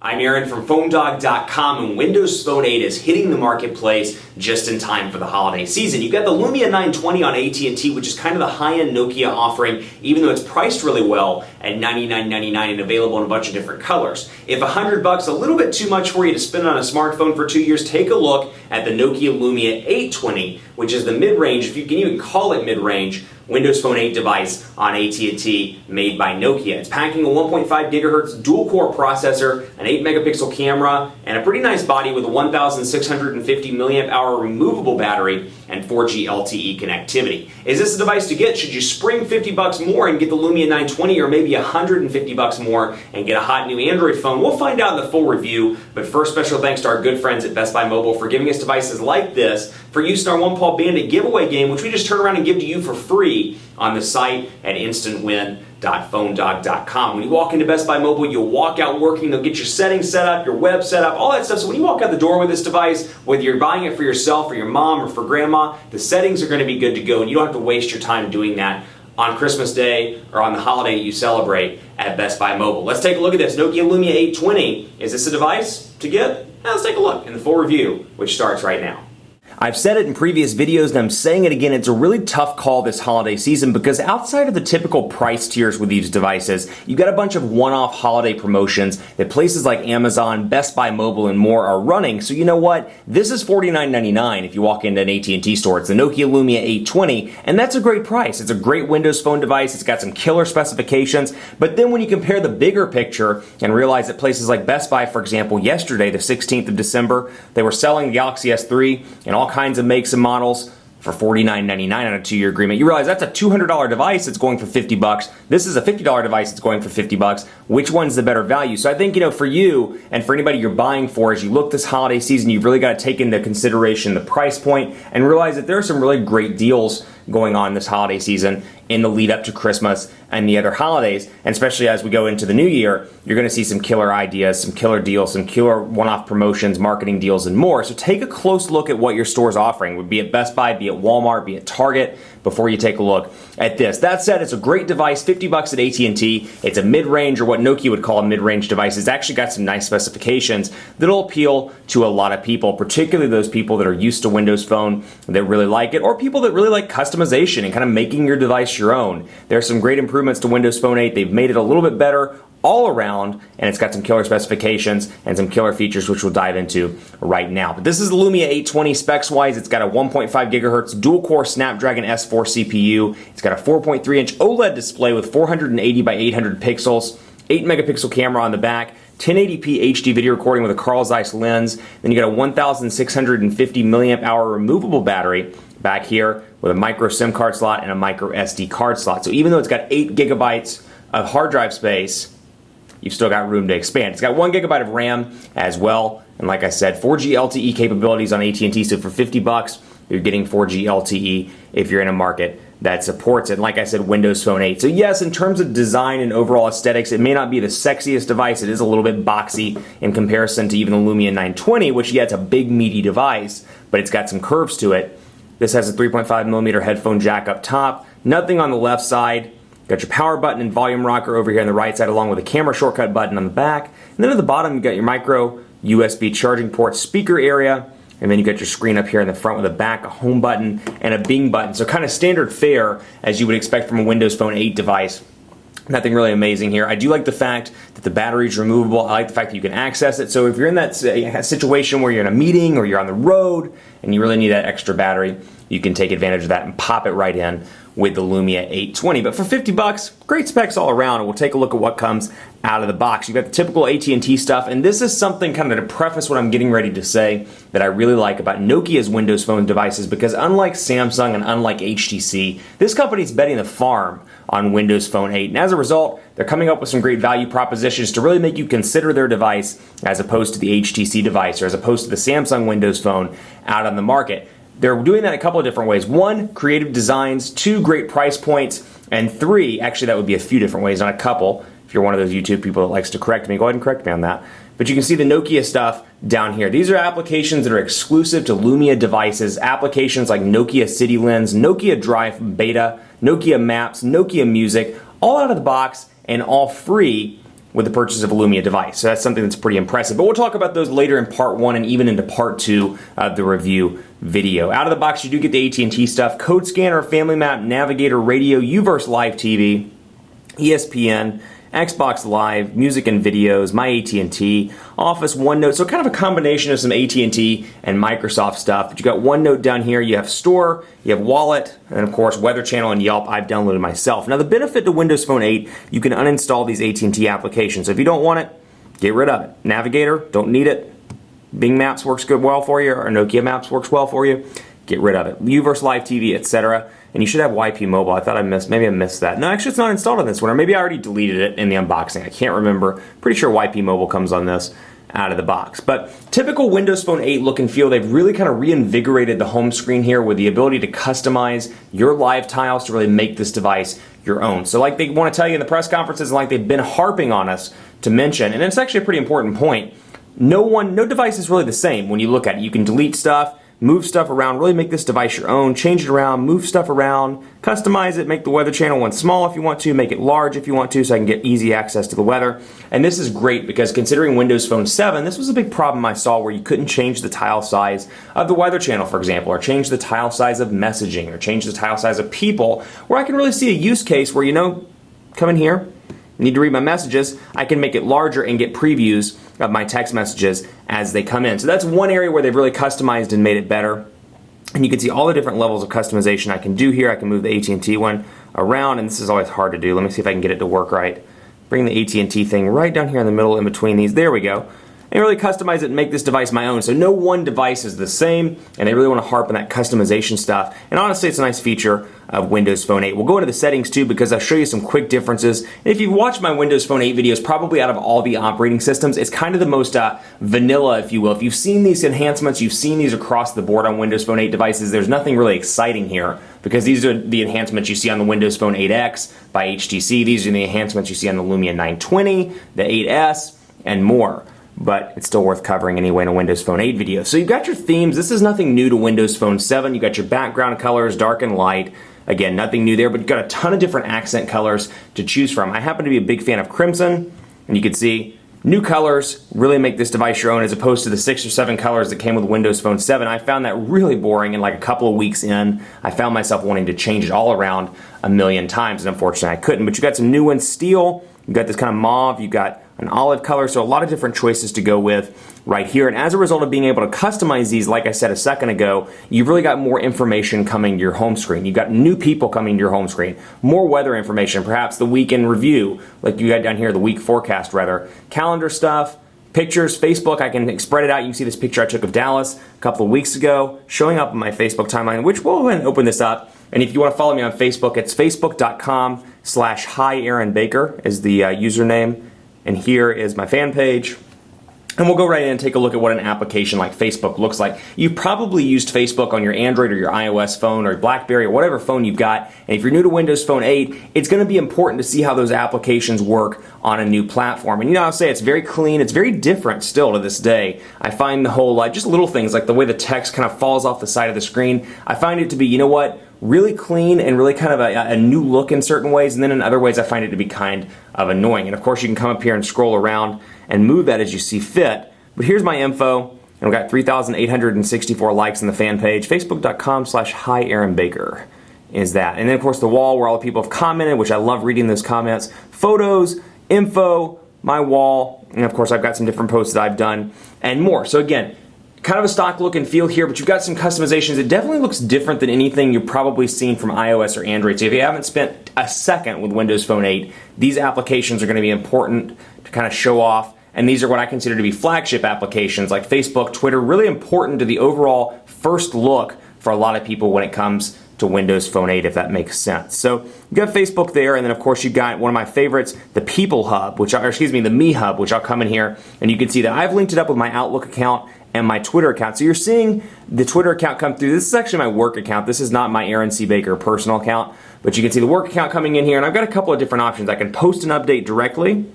I'm Aaron from PhoneDog.com, and Windows Phone 8 is hitting the marketplace just in time for the holiday season. You've got the Lumia 920 on AT&T, which is kind of the high-end Nokia offering, even though it's priced really well at $99.99 and available in a bunch of different colors. If $100 a little bit too much for you to spend on a smartphone for 2 years, take a look at the Nokia Lumia 820, which is the mid-range, if you can even call it mid-range, Windows Phone 8 device on AT&T made by Nokia. It's packing a 1.5 gigahertz dual-core processor, an 8-megapixel camera, and a pretty nice body with a 1,650 milliamp hour removable battery and 4G LTE connectivity. Is this a device to get? Should you spring $50 more and get the Lumia 920, or maybe $150 more and get a hot new Android phone? We'll find out in the full review, but first, special thanks to our good friends at Best Buy Mobile for giving us devices like this for use in our One Paw Bandit giveaway game, which we just turn around and give to you for free on the site at instantwin.phonedog.com. When you walk into Best Buy Mobile, you'll walk out working. They'll get your settings set up, your web set up, all that stuff. So when you walk out the door with this device, whether you're buying it for yourself or your mom or for grandma, the settings are going to be good to go, and you don't have to waste your time doing that on Christmas Day or on the holiday you celebrate at Best Buy Mobile. Let's take a look at this Nokia Lumia 820. Is this a device to get? Let's take a look in the full review, which starts right now. I've said it in previous videos and I'm saying it again, it's a really tough call this holiday season because outside of the typical price tiers with these devices, you've got a bunch of one-off holiday promotions that places like Amazon, Best Buy Mobile, and more are running. So you know what? This is $49.99 if you walk into an AT&T store. It's the Nokia Lumia 820, and that's a great price. It's a great Windows Phone device. It's got some killer specifications, but then when you compare the bigger picture and realize that places like Best Buy, for example, yesterday, the 16th of December, they were selling the Galaxy S3 and all kinds of makes and models for $49.99 on a 2-year agreement. You realize that's a $200 device that's going for $50. This is a $50 device that's going for $50. Which one's the better value? So I think, for you and for anybody you're buying for, as you look this holiday season, you've really got to take into consideration the price point and realize that there are some really great deals going on this holiday season in the lead up to Christmas and the other holidays, and especially as we go into the new year, you're going to see some killer ideas, some killer deals, some killer one-off promotions, marketing deals, and more. So take a close look at what your store's offering, be it Best Buy, be it Walmart, be it Target, before you take a look at this. That said, it's a great device, $50 at AT&T. It's a mid-range, or what Nokia would call a mid-range device. It's actually got some nice specifications that'll appeal to a lot of people, particularly those people that are used to Windows Phone that really like it, or people that really like customization and kind of making your device your own. There are some great improvements to Windows Phone 8. They've made it a little bit better all around, and it's got some killer specifications and some killer features which we'll dive into right now. But this is the Lumia 820 specs-wise. It's got a 1.5 gigahertz dual-core Snapdragon S4 CPU. It's got a 4.3-inch OLED display with 480 by 800 pixels, 8-megapixel camera on the back, 1080p HD video recording with a Carl Zeiss lens. Then you got a 1,650 milliamp hour removable battery back here with a micro SIM card slot and a micro SD card slot. So even though it's got 8 gigabytes of hard drive space, you've still got room to expand. It's got 1 gigabyte of RAM as well, and like I said, 4G LTE capabilities on AT&T. So for $50, you're getting 4G LTE if you're in a market that supports it. And like I said, Windows Phone 8. So yes, in terms of design and overall aesthetics, it may not be the sexiest device. It is a little bit boxy in comparison to even the Lumia 920, which, yeah, it's a big, meaty device, but it's got some curves to it. This has a 3.5 millimeter headphone jack up top, nothing on the left side. Got your power button and volume rocker over here on the right side, along with a camera shortcut button on the back. And then at the bottom, you got your micro USB charging port speaker area. And then you got your screen up here in the front with a back, a home button, and a Bing button. So kind of standard fare as you would expect from a Windows Phone 8 device. Nothing really amazing here. I do like the fact that the battery is removable. I like the fact that you can access it. So if you're in that situation where you're in a meeting or you're on the road and you really need that extra battery, you can take advantage of that and pop it right in with the Lumia 820. But for $50, great specs all around, and we'll take a look at what comes out of the box. You've got the typical AT&T stuff, and this is something kind of to preface what I'm getting ready to say that I really like about Nokia's Windows Phone devices, because unlike Samsung and unlike HTC, this company's betting the farm on Windows Phone 8. And as a result, they're coming up with some great value propositions to really make you consider their device as opposed to the HTC device or as opposed to the Samsung Windows Phone out on the market. They're doing that a couple of different ways. 1, creative designs. 2, great price points. And 3, actually that would be a few different ways, not a couple. If you're one of those YouTube people that likes to correct me, go ahead and correct me on that. But you can see the Nokia stuff down here. These are applications that are exclusive to Lumia devices. Applications like Nokia City Lens, Nokia Drive Beta, Nokia Maps, Nokia Music, all out of the box and all free with the purchase of a Lumia device. So that's something that's pretty impressive. But we'll talk about those later in part 1 and even into part 2 of the review video. Out of the box, you do get the AT&T stuff: code scanner, family map, navigator, radio, UVerse Live TV, ESPN, Xbox Live, music and videos, my AT&T, Office, OneNote. So kind of a combination of some AT&T and Microsoft stuff. But you got OneNote down here, you have Store, you have Wallet, and of course Weather Channel and Yelp I've downloaded myself. Now the benefit to Windows Phone 8, you can uninstall these AT&T applications. So if you don't want it, get rid of it. Navigator, don't need it. Bing Maps works well for you, or Nokia Maps works well for you. Get rid of it. UVerse Live TV, etc. And you should have YP Mobile. I thought maybe I missed that. No, actually it's not installed on this one, or maybe I already deleted it in the unboxing. I can't remember. Pretty sure YP Mobile comes on this out of the box. But typical Windows Phone 8 look and feel, they've really kind of reinvigorated the home screen here with the ability to customize your live tiles to really make this device your own. So like they want to tell you in the press conferences, and like they've been harping on us to mention, and it's actually a pretty important point, no device is really the same when you look at it. You can delete stuff, move stuff around, really make this device your own, change it around, move stuff around, customize it, make the Weather Channel one small if you want to, make it large if you want to, so I can get easy access to the weather. And this is great because considering Windows Phone 7, this was a big problem I saw where you couldn't change the tile size of the Weather Channel, for example, or change the tile size of messaging, or change the tile size of people, where I can really see a use case where, come in here, need to read my messages, I can make it larger and get previews of my text messages as they come in. So that's one area where they've really customized and made it better. And you can see all the different levels of customization I can do here. I can move the AT&T one around, and this is always hard to do. Let me see if I can get it to work right. Bring the AT&T thing right down here in the middle in between these. There we go. And really customize it and make this device my own. So no one device is the same, and they really want to harp on that customization stuff. And honestly, it's a nice feature of Windows Phone 8. We'll go into the settings too because I'll show you some quick differences. And if you've watched my Windows Phone 8 videos, probably out of all the operating systems, it's kind of the most vanilla, if you will. If you've seen these enhancements, you've seen these across the board on Windows Phone 8 devices, there's nothing really exciting here because these are the enhancements you see on the Windows Phone 8X by HTC. These are the enhancements you see on the Lumia 920, the 8S, and more. But it's still worth covering anyway in a Windows Phone 8 video. So you've got your themes. This is nothing new to Windows Phone 7. You've got your background colors, dark and light. Again, nothing new there, but you've got a ton of different accent colors to choose from. I happen to be a big fan of crimson, and you can see new colors really make this device your own as opposed to the 6 or 7 colors that came with Windows Phone 7. I found that really boring, and like a couple of weeks in, I found myself wanting to change it all around a million times, and unfortunately I couldn't. But you've got some new ones, steel, you've got this kind of mauve, you've got an olive color, so a lot of different choices to go with right here. And as a result of being able to customize these, like I said a second ago, you've really got more information coming to your home screen. You've got new people coming to your home screen, more weather information, perhaps the week in review, like you got down here, the week forecast rather, calendar stuff, pictures, Facebook. I can spread it out. You can see this picture I took of Dallas a couple of weeks ago showing up on my Facebook timeline, which we'll go ahead and open this up. And if you want to follow me on Facebook, it's facebook.com/HiAaronBaker is the username. And here is my fan page. And we'll go right in and take a look at what an application like Facebook looks like. You've probably used Facebook on your Android or your iOS phone or BlackBerry or whatever phone you've got. And if you're new to Windows Phone 8, it's going to be important to see how those applications work on a new platform. And I'll say it's very clean. It's very different still to this day. I find the whole, just little things like the way the text kind of falls off the side of the screen. I find it to be, really clean and really kind of a new look in certain ways, and then in other ways I find it to be kind of annoying. And of course you can come up here and scroll around and move that as you see fit. But here's my info, and we've got 3,864 likes on the fan page. Facebook.com/HiAaronBaker is that. And then of course the wall where all the people have commented, which I love reading those comments. Photos, info, my wall, and of course I've got some different posts that I've done and more. So again, kind of a stock look and feel here, but you've got some customizations. It definitely looks different than anything you've probably seen from iOS or Android. So if you haven't spent a second with Windows Phone 8, these applications are going to be important to kind of show off. And these are what I consider to be flagship applications like Facebook, Twitter, really important to the overall first look for a lot of people when it comes to Windows Phone 8, if that makes sense. So you got Facebook there, and then of course you got one of my favorites, the People Hub, the Me Hub, which I'll come in here, and you can see that I've linked it up with my Outlook account and my Twitter account. So you're seeing the Twitter account come through. This is actually my work account. This is not my Aaron C. Baker personal account, but you can see the work account coming in here, and I've got a couple of different options. I can post an update directly.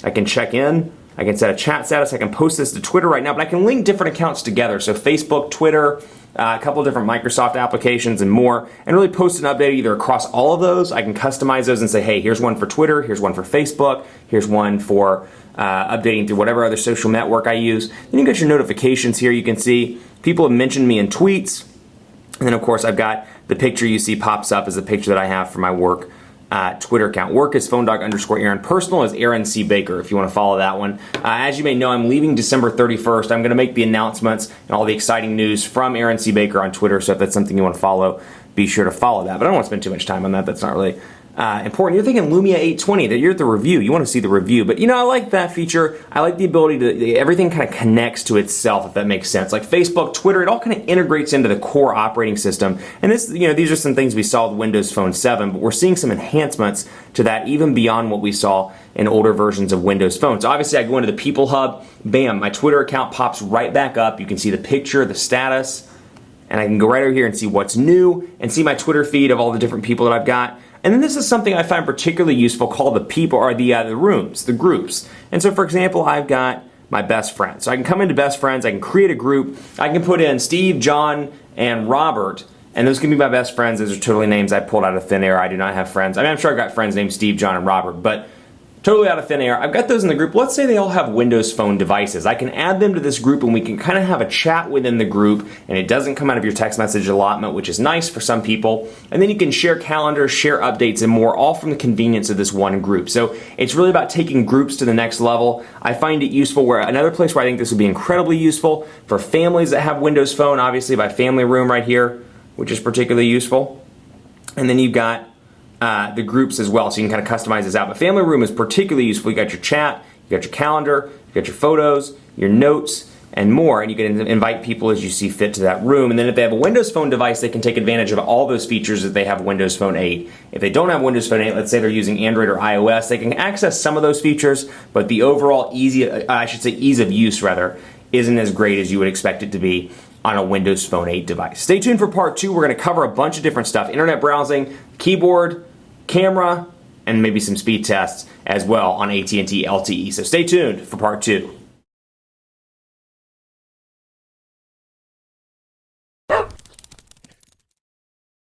I can check in. I can set a chat status. I can post this to Twitter right now, but I can link different accounts together. So Facebook, Twitter, a couple of different Microsoft applications and more, and really post an update either across all of those. I can customize those and say, hey, here's one for Twitter, here's one for Facebook, here's one for updating through whatever other social network I use. Then you get your notifications here. You can see people have mentioned me in tweets. And then, of course, I've got the picture you see pops up as a picture that I have for my work Twitter account. Work is phonedog_Aaron. Personal is Aaron C. Baker, if you want to follow that one. As you may know, I'm leaving December 31st. I'm going to make the announcements and all the exciting news from Aaron C. Baker on Twitter, so if that's something you want to follow, be sure to follow that. But I don't want to spend too much time on that. That's not really important. You're thinking Lumia 820, that you're at the review. You want to see the review. But, I like that feature. I like the ability to, everything kind of connects to itself, if that makes sense. Like Facebook, Twitter, it all kind of integrates into the core operating system. And this, these are some things we saw with Windows Phone 7, but we're seeing some enhancements to that even beyond what we saw in older versions of Windows Phone. So obviously I go into the People Hub, bam, my Twitter account pops right back up. You can see the picture, the status, and I can go right over here and see what's new and see my Twitter feed of all the different people that I've got. And then this is something I find particularly useful called the people, or the rooms, the groups. And so, for example, I've got my best friends. So I can come into best friends, I can create a group, I can put in Steve, John, and Robert, and those can be my best friends. Those are totally names I pulled out of thin air. I do not have friends. I mean, I'm sure I've got friends named Steve, John, and Robert, but totally out of thin air. I've got those in the group. Let's say they all have Windows Phone devices. I can add them to this group and we can kind of have a chat within the group, and it doesn't come out of your text message allotment, which is nice for some people. And then you can share calendars, share updates, and more, all from the convenience of this one group. So it's really about taking groups to the next level. I find it useful where another place where I think this would be incredibly useful for families that have Windows Phone, obviously by Family Room right here, which is particularly useful. And then you've got the groups as well, so you can kind of customize this out. But Family Room is particularly useful. You got your chat, you got your calendar, you got your photos, your notes, and more, and you can invite people as you see fit to that room. And then if they have a Windows Phone device, they can take advantage of all those features that they have Windows Phone 8. If they don't have Windows Phone 8, let's say they're using Android or iOS, they can access some of those features, but the overall ease of use rather, isn't as great as you would expect it to be on a Windows Phone 8 device. Stay tuned for part 2. We're going to cover a bunch of different stuff: internet browsing, keyboard, camera, and maybe some speed tests as well on AT&T LTE. So stay tuned for part 2.